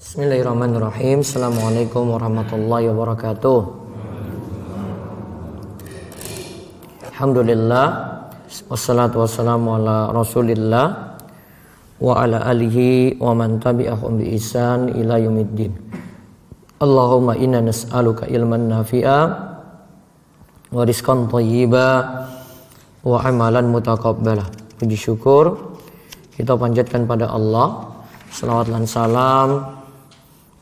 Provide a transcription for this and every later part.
Bismillahirrahmanirrahim. Assalamualaikum warahmatullahi wabarakatuh. Alhamdulillah, wassalatu wassalamu ala rasulillah wa ala alihi wa man tabi'ahum bi ihsan ila yaumiddin. Allahumma inna nas'aluka ilman nafi'a wa rizqan thayyiba wa amalan mutaqabbala. Puji syukur kita panjatkan pada Allah, selawat dan salam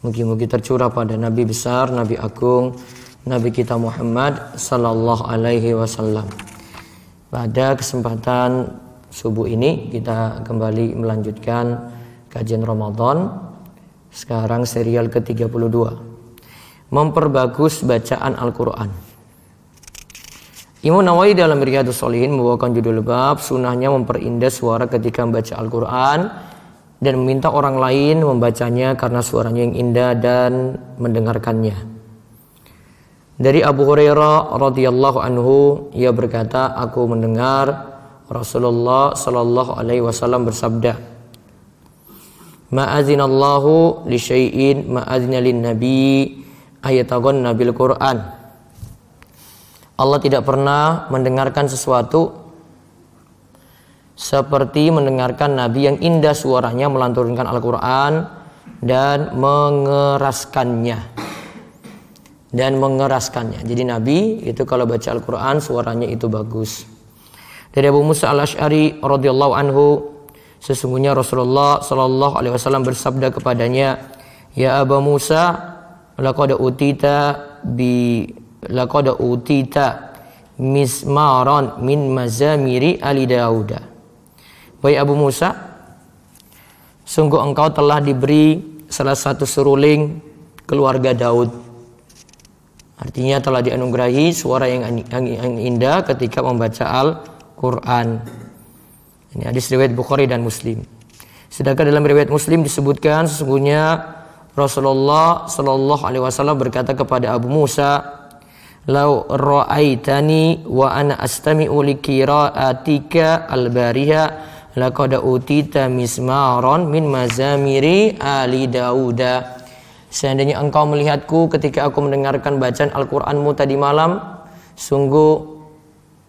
mugi-mugi tercurah pada Nabi besar, Nabi agung, Nabi kita Muhammad sallallahu alaihi wasallam. Pada kesempatan subuh ini kita kembali melanjutkan kajian Ramadan. Sekarang serial ke-32. Memperbagus bacaan Al-Qur'an. Imam Nawawi dalam Riyadhus Shalihin membawakan judul bab sunahnya memperindah suara ketika membaca Al-Qur'an dan meminta orang lain membacanya karena suaranya yang indah dan mendengarkannya. Dari Abu Hurairah radhiyallahu anhu, ia berkata, aku mendengar Rasulullah sallallahu alaihi wasallam bersabda, ma'azinallahu li syai'in ma'azina lin nabi ayataghanna bil Qur'an. Allah tidak pernah mendengarkan sesuatu seperti mendengarkan Nabi yang indah suaranya melantunkan Al-Quran dan mengeraskannya. Jadi Nabi itu kalau baca Al-Quran suaranya itu bagus. Dari Abu Musa al-Asy'ari radhiyallahu anhu, sesungguhnya Rasulullah sallallahu alaihi wasallam bersabda kepadanya, ya Abu Musa, laqad utita mismaran min mazamiri ali Dauda. Wahai Abu Musa, sungguh engkau telah diberi salah satu seruling keluarga Daud. Artinya telah dianugerahi suara yang indah ketika membaca Al-Quran. Ini hadis riwayat Bukhari dan Muslim. Sedangkan dalam riwayat Muslim disebutkan sesungguhnya Rasulullah Shallallahu Alaihi Wasallam berkata kepada Abu Musa, lau ra'aitani wa ana astami'u li qira'atika al-bariha laqad utita mismaron min mazamiri ali Dauda. Seandainya engkau melihatku ketika aku mendengarkan bacaan Al-Qur'anmu tadi malam, sungguh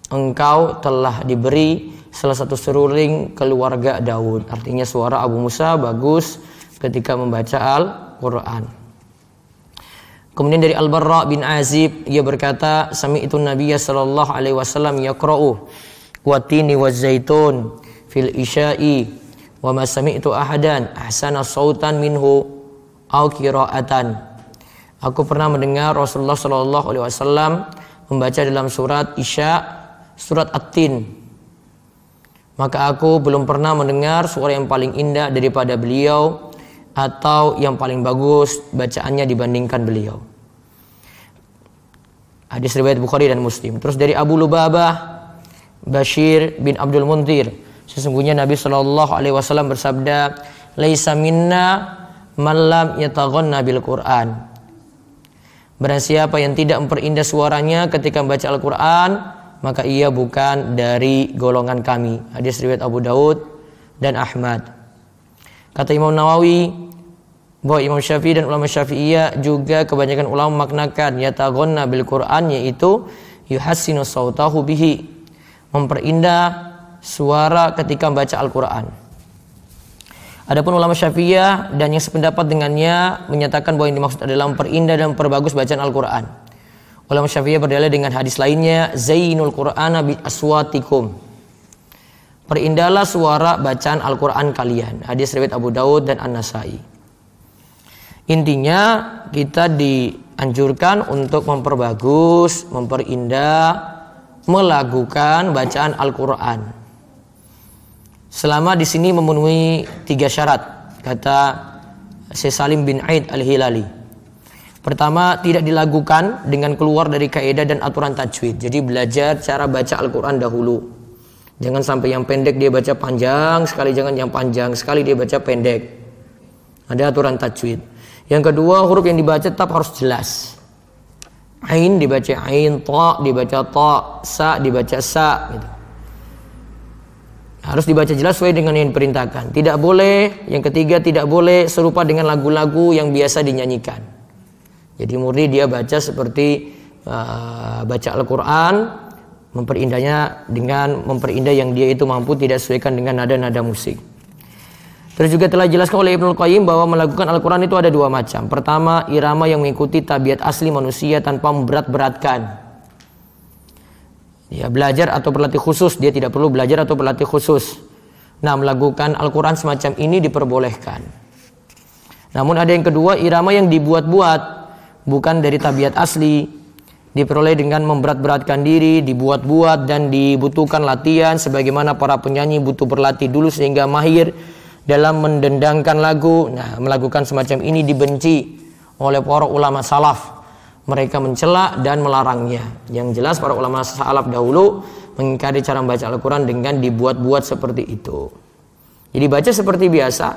engkau telah diberi salah satu seruling keluarga Daud. Artinya suara Abu Musa bagus ketika membaca Al-Qur'an. Kemudian dari Al-Barra bin Azib, ia berkata, sami'tu Nabiyya sallallahu alaihi wasallam yaqra'u watini wazaitun fil isya'i wa ma sami'tu ahadan ahsana sautan minhu au qira'atan. Aku pernah mendengar Rasulullah sallallahu alaihi wasallam membaca dalam surat Isya, surat At-Tin. Maka aku belum pernah mendengar suara yang paling indah daripada beliau atau yang paling bagus bacaannya dibandingkan beliau. Hadis riwayat Bukhari dan Muslim. Terus dari Abu Lubabah Bashir bin Abdul Munzir, sesungguhnya Nabi Shallallahu Alaihi Wasallam bersabda, laisa minna man lam yataghanna bil Qur'an. Barang siapa yang tidak memperindah suaranya ketika membaca Al-Quran, maka ia bukan dari golongan kami. Hadis riwayat Abu Daud dan Ahmad. Kata Imam Nawawi bahwa Imam Syafi'i dan ulama Syafi'iyah juga kebanyakan ulama memaknakan yataghanna bil Qur'an, yaitu yuhassinu sautahu bihi, memperindah suara ketika membaca Al-Qur'an. Adapun ulama Syafi'iyah dan yang sependapat dengannya menyatakan bahwa yang dimaksud adalah memperindah dan memperbagus bacaan Al-Qur'an. Ulama Syafi'iyah berdalil dengan hadis lainnya, zainul Qur'ana bi aswatikum, perindahlah suara bacaan Al-Qur'an kalian. Hadis riwayat Abu Daud dan An-Nasai. Intinya kita dianjurkan untuk memperbagus, memperindah, melakukan bacaan Al-Quran. Selama di sini memenuhi 3 syarat, kata Syekh Salim bin Aid Al-Hilali. Pertama, tidak dilakukan dengan keluar dari kaidah dan aturan tajwid. Jadi belajar cara baca Al-Quran dahulu. Jangan sampai yang pendek dia baca panjang sekali, jangan yang panjang sekali dia baca pendek. Ada aturan tajwid. Yang kedua, huruf yang dibaca tetap harus jelas. Ain dibaca ain, ta dibaca ta, sa dibaca sa gitu. Harus dibaca jelas sesuai dengan yang diperintahkan. Tidak boleh, yang ketiga tidak boleh serupa dengan lagu-lagu yang biasa dinyanyikan. Jadi murni dia baca seperti baca Al-Quran, memperindahnya dengan memperindah yang dia itu mampu, tidak sesuaikan dengan nada-nada musik. Terus juga telah dijelaskan oleh Ibnul Qayyim bahwa melakukan Al-Quran itu ada dua macam. Pertama, irama yang mengikuti tabiat asli manusia tanpa memberat-beratkan. Ya, belajar atau berlatih khusus, dia tidak perlu belajar atau berlatih khusus. Nah, melakukan Al-Quran semacam ini diperbolehkan. Namun ada yang kedua, irama yang dibuat-buat, bukan dari tabiat asli, diperoleh dengan memberat-beratkan diri, dibuat-buat dan dibutuhkan latihan, sebagaimana para penyanyi butuh berlatih dulu sehingga mahir dalam mendendangkan lagu. Nah, melakukan semacam ini dibenci oleh para ulama salaf. Mereka mencela dan melarangnya. Yang jelas para ulama salaf dahulu mengingkari cara membaca Al-Quran dengan dibuat-buat seperti itu. Jadi baca seperti biasa.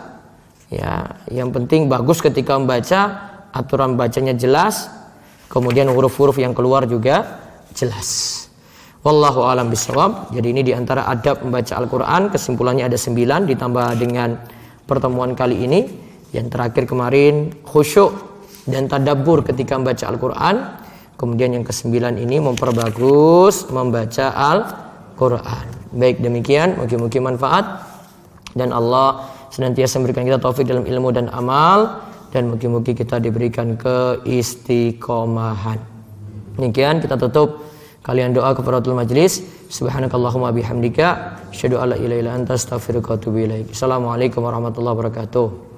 Ya, yang penting bagus ketika membaca, aturan bacanya jelas, kemudian huruf-huruf yang keluar juga jelas. Wallahu a'lam bishawab. Jadi ini diantara adab membaca Al-Quran. Kesimpulannya ada 9 ditambah dengan pertemuan kali ini. Yang terakhir kemarin khusyuk dan tadabbur ketika membaca Al-Quran. Kemudian yang ke-9 ini memperbagus membaca Al-Quran. Baik, demikian, mugi-mugi manfaat dan Allah senantiasa memberikan kita taufik dalam ilmu dan amal, dan mugi-mugi kita diberikan keistiqomahan. Demikian kita tutup kalian doa kafaratul majlis. Subhanakallahumma bihamdika asyhadu an la ilaha illa anta astaghfiruka wa atubu ilaik. Assalamualaikum warahmatullahi wabarakatuh.